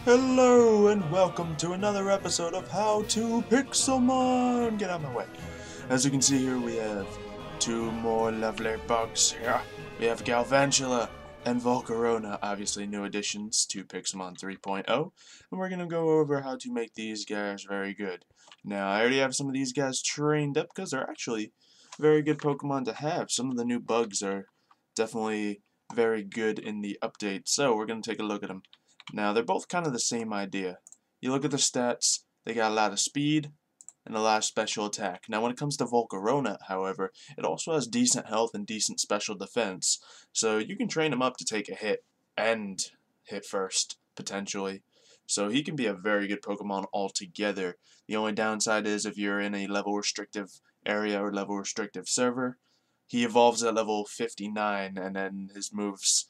Hello and welcome to another episode of How to Pixelmon! Get out of my way. As you can see here, we have two more lovely bugs here. We have Galvantula and Volcarona, obviously new additions to Pixelmon 3.0, and we're going to go over how to make these guys very good. Now, I already have some of these guys trained up because they're actually very good Pokemon to have. Some of the new bugs are definitely very good in the update, so we're going to take a look at them. Now, they're both kind of the same idea. You look at the stats, they got a lot of speed and a lot of special attack. Now, when it comes to Volcarona, however, it also has decent health and decent special defense, so you can train him up to take a hit and hit first, potentially. So he can be a very good Pokemon altogether. The only downside is if you're in a level restrictive area or level restrictive server, he evolves at level 59 and then his moveset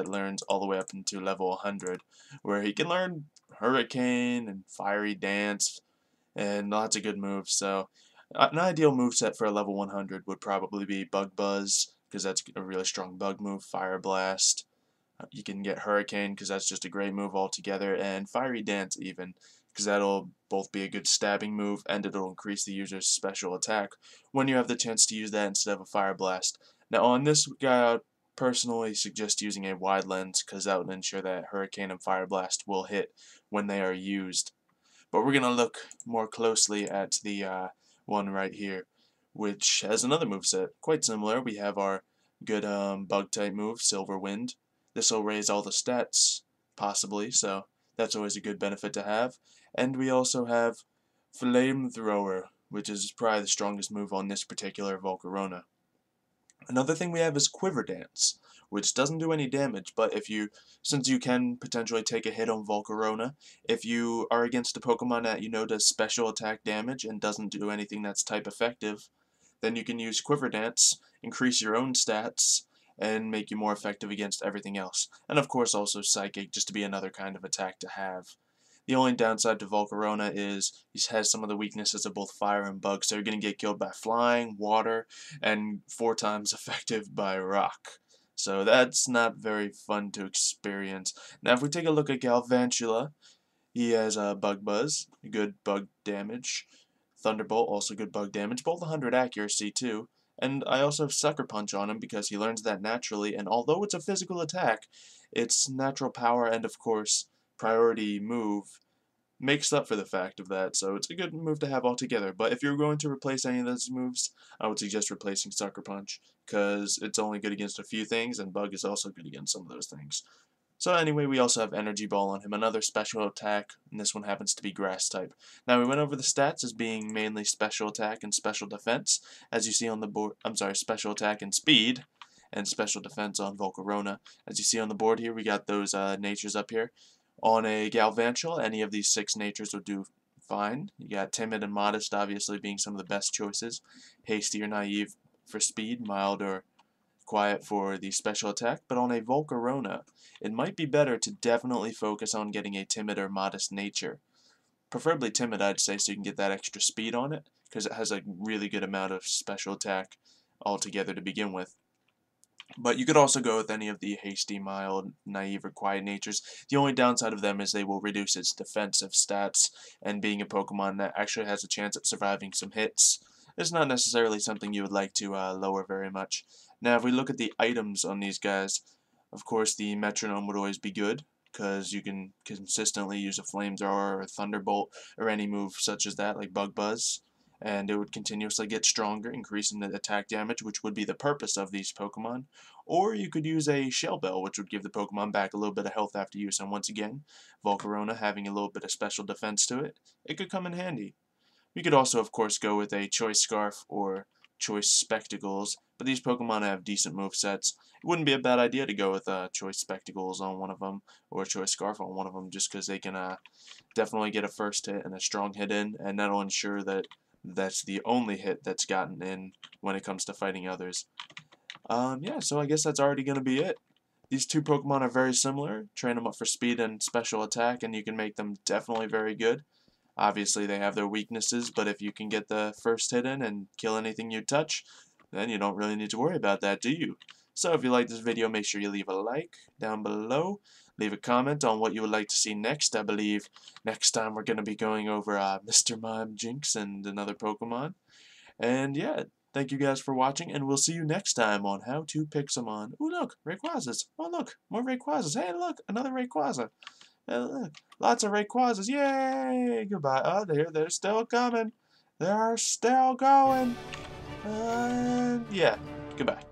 learns all the way up into level 100, where he can learn Hurricane and Fiery Dance and lots of good moves. So an ideal moveset for a level 100 would probably be Bug Buzz, because that's a really strong bug move, Fire Blast. You can get Hurricane, because that's just a great move altogether, and Fiery Dance even, because that'll both be a good stabbing move and it'll increase the user's special attack when you have the chance to use that instead of a Fire Blast. Now on this guy, personally suggest using a wide lens because that would ensure that Hurricane and Fire Blast will hit when they are used. But we're going to look more closely at the one right here, which has another moveset quite similar. We have our good bug type move, Silver Wind. This will raise all the stats, possibly, so that's always a good benefit to have. And we also have Flamethrower, which is probably the strongest move on this particular Volcarona. Another thing we have is Quiver Dance, which doesn't do any damage, but since you can potentially take a hit on Volcarona, if you are against a Pokemon that you know does special attack damage and doesn't do anything that's type effective, then you can use Quiver Dance, increase your own stats, and make you more effective against everything else. And of course also Psychic, just to be another kind of attack to have. The only downside to Volcarona is he has some of the weaknesses of both fire and bug, so you're going to get killed by flying, water, and 4 times effective by rock. So that's not very fun to experience. Now if we take a look at Galvantula, he has Bug Buzz, good bug damage. Thunderbolt, also good bug damage, both 100 accuracy too. And I also have Sucker Punch on him because he learns that naturally, and although it's a physical attack, its natural power and of course priority move makes up for the fact of that, so it's a good move to have altogether. But if you're going to replace any of those moves, I would suggest replacing Sucker Punch, because it's only good against a few things, and Bug is also good against some of those things. So anyway, we also have Energy Ball on him, another special attack, and this one happens to be Grass type. Now we went over the stats as being mainly special attack and special defense, as you see on the board. I'm sorry, special attack and speed, and special defense on Volcarona. As you see on the board here, we got those natures up here. On a Galvantula, any of these 6 natures would do fine. You got Timid and Modest obviously being some of the best choices. Hasty or Naive for speed, Mild or Quiet for the special attack. But on a Volcarona, it might be better to definitely focus on getting a Timid or Modest nature. Preferably Timid, I'd say, so you can get that extra speed on it, because it has a really good amount of special attack altogether to begin with. But you could also go with any of the Hasty, Mild, Naive, or Quiet natures. The only downside of them is they will reduce its defensive stats, and being a Pokemon that actually has a chance at surviving some hits is not necessarily something you would like to lower very much. Now, if we look at the items on these guys, of course the Metronome would always be good, because you can consistently use a Flamethrower or a Thunderbolt or any move such as that, like Bug Buzz, and it would continuously get stronger, increasing the attack damage, which would be the purpose of these Pokemon. Or you could use a Shell Bell, which would give the Pokemon back a little bit of health after use, and once again, Volcarona having a little bit of special defense to it, it could come in handy. You could also, of course, go with a Choice Scarf or Choice Spectacles, but these Pokemon have decent movesets. It wouldn't be a bad idea to go with Choice Spectacles on one of them, or a Choice Scarf on one of them, just because they can definitely get a first hit and a strong hit in, and that'll ensure that that's the only hit that's gotten in when it comes to fighting others. Yeah, so I guess that's already going to be it. These two Pokemon are very similar. Train them up for speed and special attack, and you can make them definitely very good. Obviously, they have their weaknesses, but if you can get the first hit in and kill anything you touch, then you don't really need to worry about that, do you? So if you like this video, make sure you leave a like down below. Leave a comment on what you would like to see next. I believe next time we're going to be going over Mr. Mime, Jinx, and another Pokemon. And yeah, thank you guys for watching, and we'll see you next time on How to Pixelmon. Ooh, look, Rayquazas. Oh, look, more Rayquazas. Hey, look, another Rayquaza. Hey, look, lots of Rayquazas. Yay! Goodbye. Oh, they're still coming. They're still going. Yeah, goodbye.